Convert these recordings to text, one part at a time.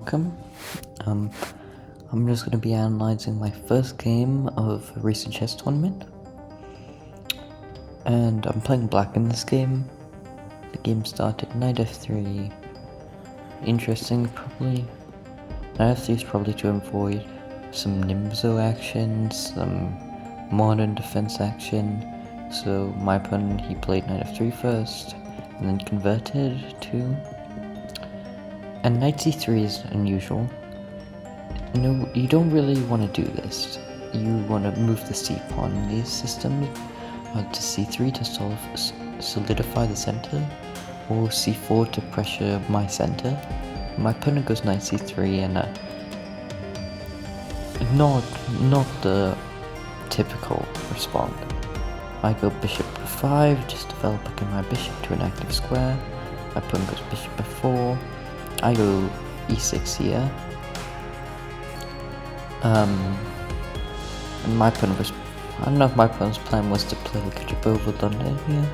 Welcome. Um, I'm just going to be analyzing my first game of a recent chess tournament. And I'm playing black in this game. The game started knight f3. Interesting, probably. Knight f3 is probably to avoid some Nimzo action, some modern defense action. So my opponent, he played knight f3 first, and then converted to... And knight c3 is unusual. No, you don't really want to do this. You want to move the c pawn in these systems to c3 to solidify the center, or c4 to pressure my center. My opponent goes knight c3 and not the typical response. I go bishop f5, just developing my bishop to an active square. My opponent goes bishop f4. I go e6 here. And my opponent was, I don't know if my opponent's plan was to play Kajabova London here,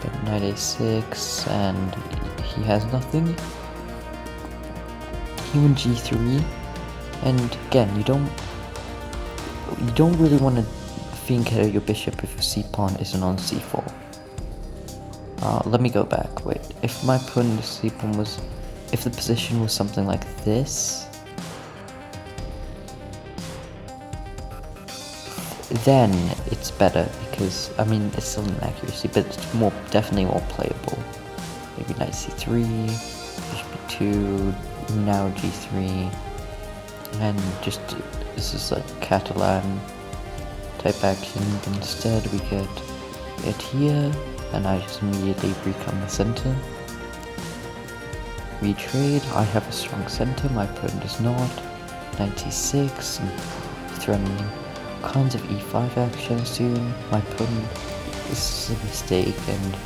but knight a6, and he has nothing. He went g3, and again, you don't really want to fianchetto your bishop if your c-pawn isn't on c4. Let me go back, wait, if my opponent's c-pawn was, if the position was something like this, then it's better, because, I mean, it's still an accuracy, but it's definitely more playable. Maybe knight c3, bishop b2, now g3, and just, this is like Catalan type action, but instead we get it here, and I just immediately reclaim the center. Retrade, I have a strong center, my opponent does not. Knight c6, I'm threatening kinds of e5 action soon. My opponent, this is a mistake, and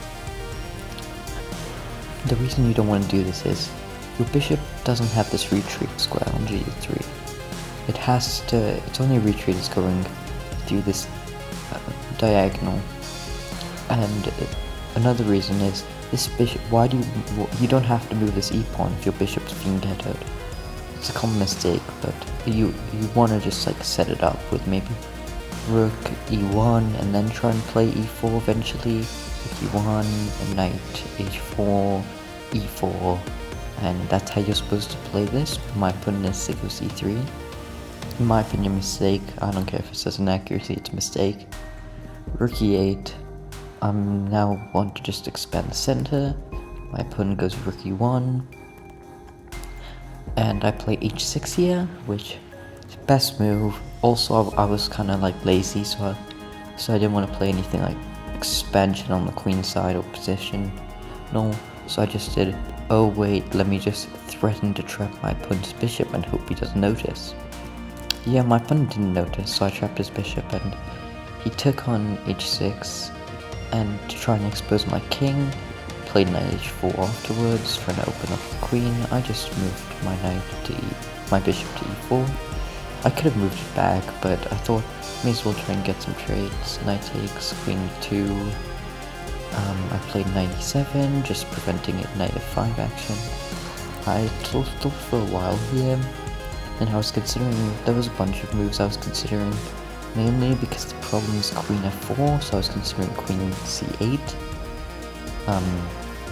the reason you don't want to do this is your bishop doesn't have this retreat square on g3. It has to, its only retreat is going through this diagonal. And another reason is this bishop, you don't have to move this e-pawn if your bishop's being ghettoed. It's a common mistake, but you want to just like set it up with maybe rook e1 and then try and play e4 eventually, e1 and knight h4, e4, and that's how you're supposed to play this. My opponent is goes e3. In my opinion, mistake. I don't care if it says inaccuracy, it's a mistake. Rook e8. I now want to just expand the center. My opponent goes rook e1. And I play h6 here, which is the best move. Also, I was kind of like lazy, so I didn't want to play anything like expansion on the queen side or position. No, so I just did, oh wait, let me just threaten to trap my opponent's bishop and hope he doesn't notice. Yeah, my opponent didn't notice, so I trapped his bishop and he took on h6, and to try and expose my king, played knight h4 afterwards, trying to open up the queen. I just moved my my bishop to e4. I could have moved it back, but I thought may as well try and get some trades. Knight takes, queen 2. I played knight e7, just preventing it knight f5 action. I thought for a while here, and I was considering, there was a bunch of moves I was considering, mainly because the problem is queen f4, so I was considering queen c8.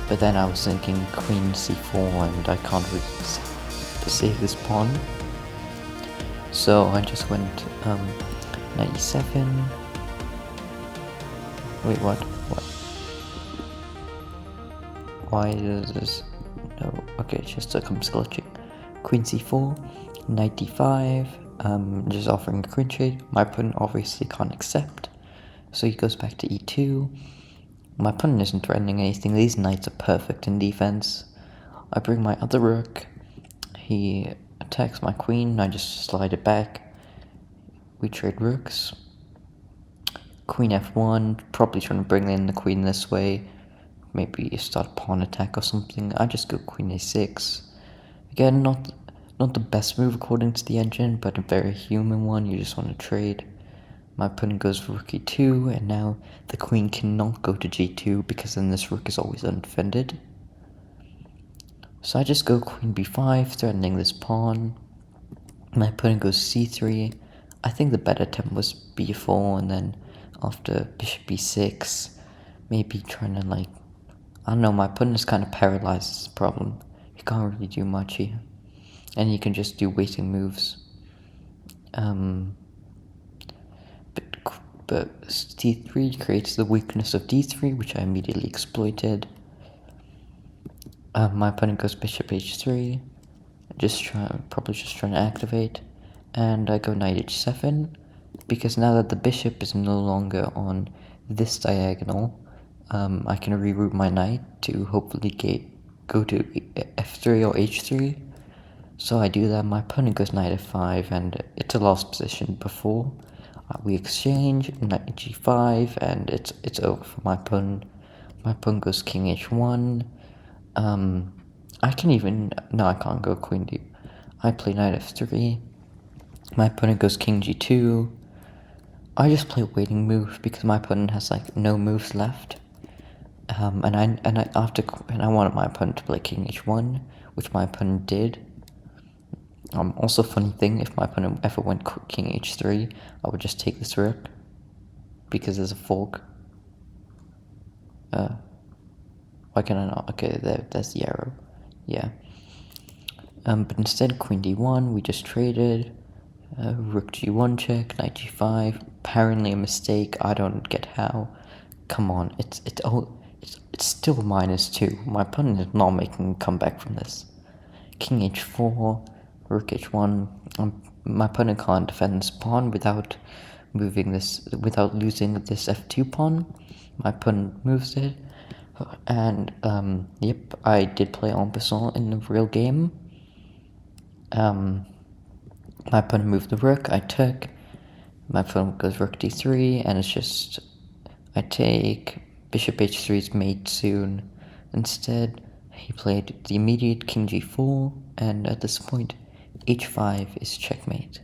But then I was thinking queen c4 and I can't really save this pawn. So I just went knight e7. Wait, what? Why does this? No, okay, it's just comes glitching. Queen c4, knight d5, just offering a queen trade. My opponent obviously can't accept, so he goes back to e2. My opponent isn't threatening anything, these knights are perfect in defense. I bring my other rook, he attacks my queen, I just slide it back. We trade rooks. Queen f1, probably trying to bring in the queen this way. Maybe start a pawn attack or something. I just go queen a6. Again, not the best move according to the engine, but a very human one, you just want to trade. My opponent goes for rook e2, and now the queen cannot go to g2 because then this rook is always undefended. So I just go queen b5, threatening this pawn. My opponent goes c3. I think the better attempt was b4, and then after bishop b6, maybe trying to like, I don't know, my opponent is kind of paralyzed. It's a problem. He can't really do much here. And he can just do waiting moves. But d3 creates the weakness of d3, which I immediately exploited. My opponent goes bishop h3, probably just trying to activate, and I go knight h7, because now that the bishop is no longer on this diagonal, I can reroute my knight to hopefully go to f3 or h3. So I do that. My opponent goes knight f5, and it's a lost position before. We exchange, knight g5, and it's over for my opponent. My opponent goes king h1. I can't go queen d. I play knight f3. My opponent goes king g2. I just play a waiting move because my opponent has like no moves left. And I wanted my opponent to play king h1, which my opponent did. Also, funny thing, if my opponent ever went king h3, I would just take this rook because there's a fork. Why can I not? Okay, there's the arrow. Yeah. But instead, queen d1, we just traded. Rook g1 check, knight g5. Apparently a mistake. I don't get how. Come on, it's still -2. My opponent is not making a comeback from this. King h4, rook h1. My opponent can't defend this pawn without losing this f2 pawn. My opponent moves it. And, yep, I did play en passant in the real game. My opponent moved the rook, I took. My opponent goes rook d3, and it's just, I take, bishop h3 is mate soon. Instead, he played the immediate king g4, and at this point, h5 is checkmate.